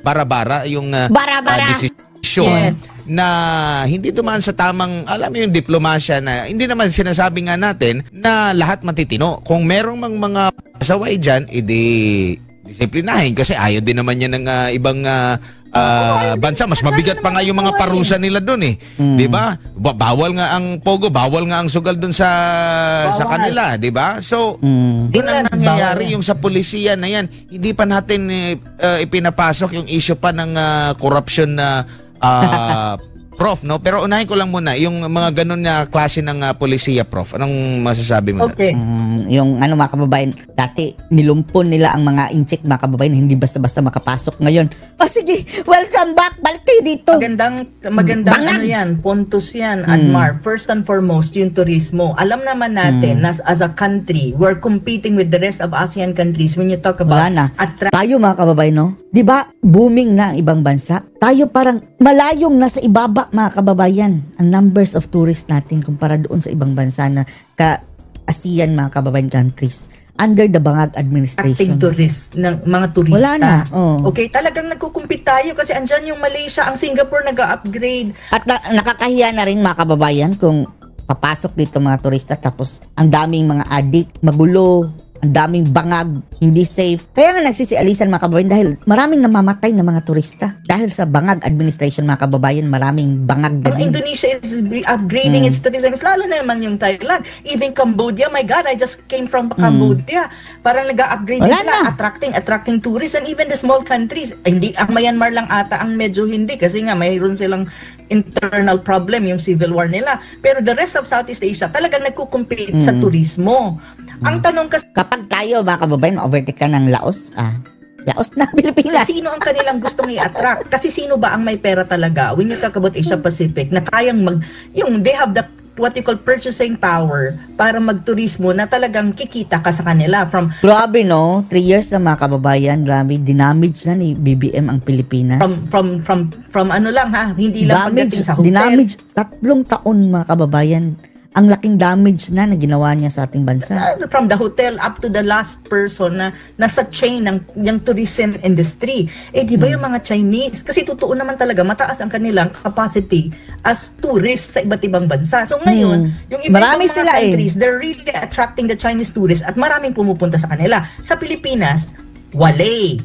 Speaker 3: bara-bara yung
Speaker 1: Bara-bara.
Speaker 3: desisyon na hindi dumaan sa tamang, alam mo yung diplomasya na hindi naman sinasabi nga natin na lahat matitino. Kung merong mga pasaway dyan, disiplinahin kasi ayaw din naman yan ng ibang bansa. Mas mabigat pa nga yung mga parusa nila doon eh. 'Di ba? Bawal nga ang pogo, bawal nga ang sugal doon sa kanila, 'di ba? So, doon ang nangyayari yung sa polisiya na yan. Hindi pa natin ipinapasok yung issue pa ng corruption na Prof, no? Pero unahin ko lang muna yung mga ganun na klase ng polisiya, Prof. Anong masasabi mo?
Speaker 2: Okay.
Speaker 1: Yung mga kababayan, dati nilumpon nila ang mga incheck mga kababayan, hindi basta-basta makapasok. Ngayon, sige, welcome back, balik kayo dito.
Speaker 2: Magandang ano yan, Pontus yan, Admar. First and foremost, yung turismo. Alam naman natin na as a country, we're competing with the rest of ASEAN countries when you talk about
Speaker 1: Tayo mga kababayan, no? Di ba booming na ang ibang bansa? Tayo parang malayong nasa ibaba mga kababayan ang numbers of tourists natin kumpara doon sa ibang bansa na ka-ASEAN mga kababayan countries under the Bangag administration.
Speaker 2: Tourist ng mga turista.
Speaker 1: Wala na.
Speaker 2: Okay, talagang nagkukumpit tayo kasi andyan yung Malaysia, ang Singapore nag-upgrade.
Speaker 1: At nakakahiya na rin mga kababayan kung papasok dito mga turista tapos ang daming mga addict, magulo, ang daming bangag, hindi safe. Kaya nga nagsisialisan mga kababayan dahil maraming namamatay na mga turista. Dahil sa Bangag administration mga kababayan, maraming bangag na din.
Speaker 2: Indonesia is upgrading its tourism. Lalo na naman yung Thailand. Even Cambodia, my God, I just came from Cambodia. Parang nag-upgrade nila, attracting tourists and even the small countries. Hindi, ang Myanmar lang ata ang medyo hindi kasi nga mayroon silang internal problem yung civil war nila. Pero the rest of Southeast Asia talagang nagkukumpit sa turismo. Ang tanong kasi
Speaker 1: kapag tayo mga kababayan overtake ka ng Laos, Laos na Pilipinas.
Speaker 2: Sino ang kanilang gustong i-attract? Kasi sino ba ang may pera talaga? When you talk about Asia Pacific, na kayang they have the what you call purchasing power para magturismo na talagang kikita ka sa kanila from
Speaker 1: grabe no 3 years na mga kababayan, grabe dinamage na ni BBM ang Pilipinas
Speaker 2: from ano lang hindi lang pagdating sa hotel.
Speaker 1: Dinamage 3 taon mga kababayan. Ang laking damage na ginawa niya sa ating bansa.
Speaker 2: From the hotel up to the last person na nasa chain ng tourism industry. Di ba yung mga Chinese? Kasi totoo naman talaga, mataas ang kanilang capacity as tourists sa iba't ibang bansa. So ngayon, yung ibang mga countries, they're really attracting the Chinese tourists at maraming pumupunta sa kanila. Sa Pilipinas, wale.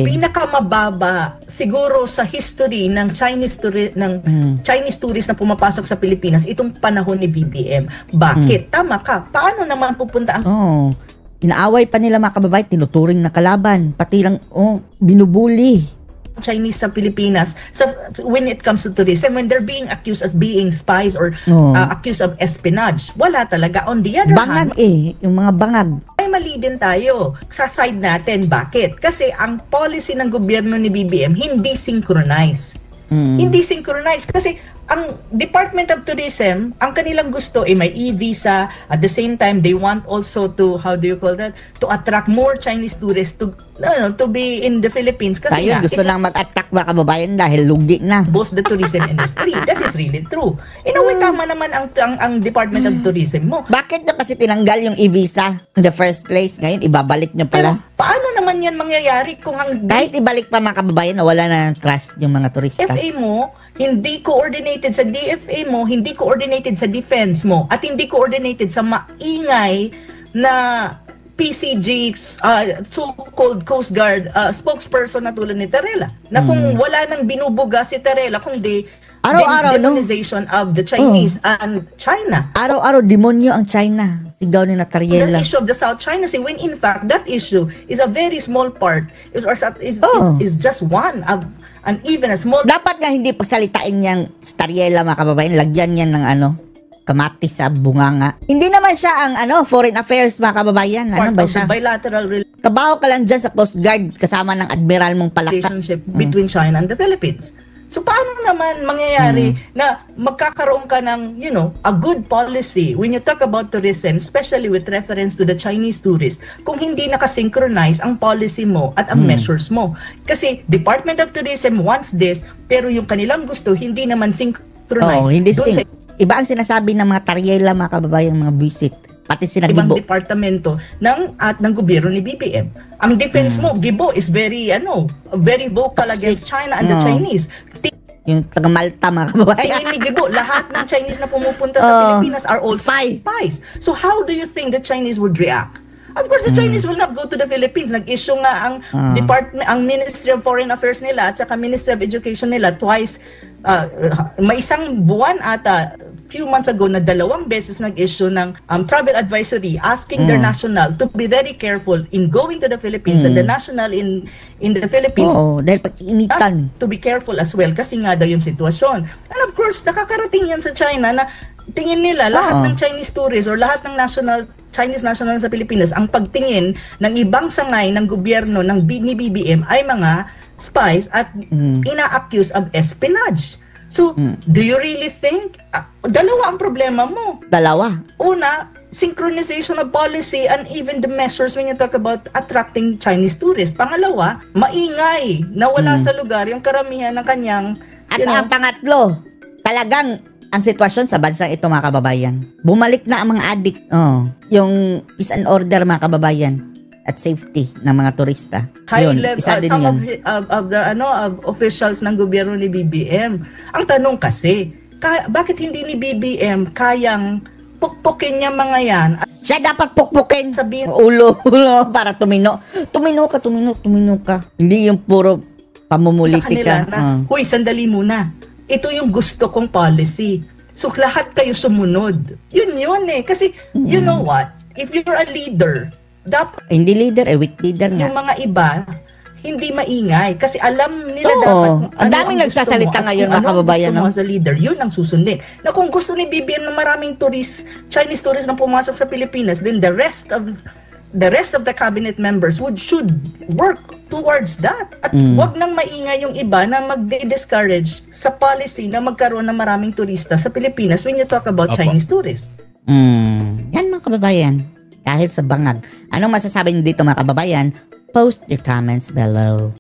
Speaker 2: Pinakamababa siguro sa history ng Chinese tourist na pumapasok sa Pilipinas itong panahon ni BBM. Bakit? Tama ka. Paano naman pupunta ang
Speaker 1: inaaway pa nila mga kababayan, tinuturing na kalaban, pati lang binubuli
Speaker 2: Chinese sa Pilipinas when it comes to tourism, when they're being accused as being spies or accused of espionage. Wala talaga. On the other hand,
Speaker 1: yung mga bangag.
Speaker 2: Ay mali din tayo sa side natin. Bakit? Kasi ang policy ng gobyerno ni BBM hindi synchronized. Hindi synchronized kasi ang Department of Tourism, ang kanilang gusto may e-visa. At the same time, they want also to, to attract more Chinese tourists to be in the Philippines. Kasi
Speaker 1: tayo gusto lang mag-attract mga kababayan dahil lugi na.
Speaker 2: Boost the tourism industry. That is really true. In a way, tama naman ang Department of Tourism mo.
Speaker 1: Bakit nyo kasi tinanggal yung e-visa in the first place? Ngayon, ibabalik nyo pala.
Speaker 2: Pero, paano naman yan mangyayari kung
Speaker 1: kahit ibalik pa mga kababayan, wala na trust yung mga turista.
Speaker 2: FA mo, hindi coordinated sa DFA mo, hindi coordinated sa defense mo, at hindi coordinated sa maingay na PCG, so-called Coast Guard spokesperson na tulad ni Terrella. Na kung wala nang binubuga si Terrella, kundi demonization of the Chinese and China.
Speaker 1: Araw-araw, demonyo ang China. Sigaw ni Terrella.
Speaker 2: The issue of the South China Sea, when in fact, that issue is a very small part, is just one of and even a small.
Speaker 1: Dapat nga hindi pagsalitain niyang Terrella mga kababayan, lagyan niya ng kamatis sa bunganga. Hindi naman siya ang foreign affairs mga kababayan. Ano ba siya?
Speaker 2: Bilateral
Speaker 1: kabaho ka lang dyan sa Coast Guard kasama ng admiral mong palaka.
Speaker 2: Relationship between China and the Philippines. So paano naman mangyayari na magkakaroon ka ng, a good policy when you talk about tourism, especially with reference to the Chinese tourists, kung hindi nakasynchronize ang policy mo at ang measures mo. Kasi Department of Tourism wants this, pero yung kanilang gusto hindi naman synchronize.
Speaker 1: Hindi iba ang sinasabi ng mga taryela, mga kababayan, mga visit. Pati sina
Speaker 2: ibang
Speaker 1: Gibo.
Speaker 2: departamento ng gobyerno ni BBM. Ang defense mo, Gibo, is very vocal against China and the Chinese.
Speaker 1: Yung taga Malta, mga kababayan.
Speaker 2: Tingin ni Gibo, lahat ng Chinese na pumupunta sa Pilipinas are all spies. So how do you think the Chinese would react? Of course, the Chinese will not go to the Philippines. Nag-issue nga ang Ministry of Foreign Affairs nila at saka Ministry of Education nila twice, may isang buwan ata, few months ago na 2 beses nag-issue ng travel advisory asking their national to be very careful in going to the Philippines and the national in the Philippines.
Speaker 1: Dahil pag-initan.
Speaker 2: To be careful as well kasi nga daw yung sitwasyon. And of course, nakakarating yan sa China na tingin nila lahat ng Chinese tourists or lahat ng Chinese national sa Pilipinas, ang pagtingin ng ibang sangay ng gobyerno ni BBM ay mga spies at ina-accuse of espionage. So, do you really think, dalawa ang problema mo.
Speaker 1: Dalawa.
Speaker 2: Una, synchronization of policy and even the measures when you talk about attracting Chinese tourists. Pangalawa, maingay na wala sa lugar yung karamihan ng kanyang,
Speaker 1: At ang pangatlo, talagang ang sitwasyon sa bansang ito, mga kababayan. Bumalik na ang mga addict. Yung peace and order, mga kababayan, at safety ng mga turista.
Speaker 2: High
Speaker 1: Yun,
Speaker 2: level,
Speaker 1: isa din
Speaker 2: some
Speaker 1: yun.
Speaker 2: of officials ng gobyerno ni BBM. Ang tanong kasi, bakit hindi ni BBM kayang pukpukin niya mga yan?
Speaker 1: Siya dapat pukpukin.
Speaker 2: Sabihin,
Speaker 1: ulo para tumino. Tumino ka. Hindi yung puro pamumulitika.
Speaker 2: Sa kanila na, huy, sandali muna. Ito yung gusto kong policy. So, lahat kayo sumunod. Yun eh. Kasi, you know what? If you're a leader, dapat
Speaker 1: hindi leader, weak leader nga.
Speaker 2: yung mga iba, hindi maingay. Kasi alam nila
Speaker 1: Oo.
Speaker 2: dapat
Speaker 1: Ang daming nagsasalita ngayon, mga kababayan.
Speaker 2: Ano ang gusto mo as a leader, yun ang susundin. Na kung gusto ni BBM na maraming Chinese tourists na pumasok sa Pilipinas, then the rest of the cabinet members should work towards that. At wag nang maingay yung iba na mag-discourage sa policy na magkaroon ng maraming turista sa Pilipinas when you talk about Chinese tourists.
Speaker 1: Yan, mga kababayan. Dahil sa bangag. Anong masasabi niyo dito, mga kababayan? Post your comments below.